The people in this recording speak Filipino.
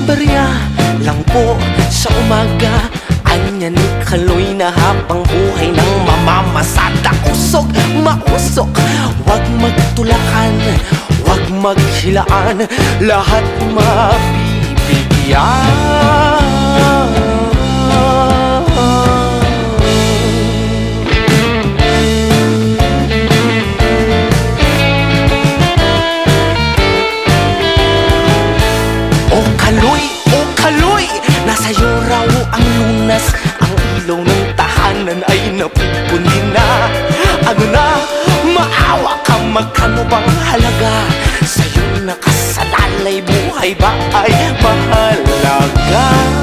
barya lang po sa umaga. Anya ni Kaloy na habang buhay ng mamamasada. Usog, mausok, wag magtulakan, wag maghilaan, lahat mabibigyan. O Kaloy, nasa'yo raw ang lunas. Ang ilaw ng tahanan ay napupundi na. Ano na, maawa ka, magkano bang halaga? Sa'yo nakasalalay, buhay ba ay mahalaga?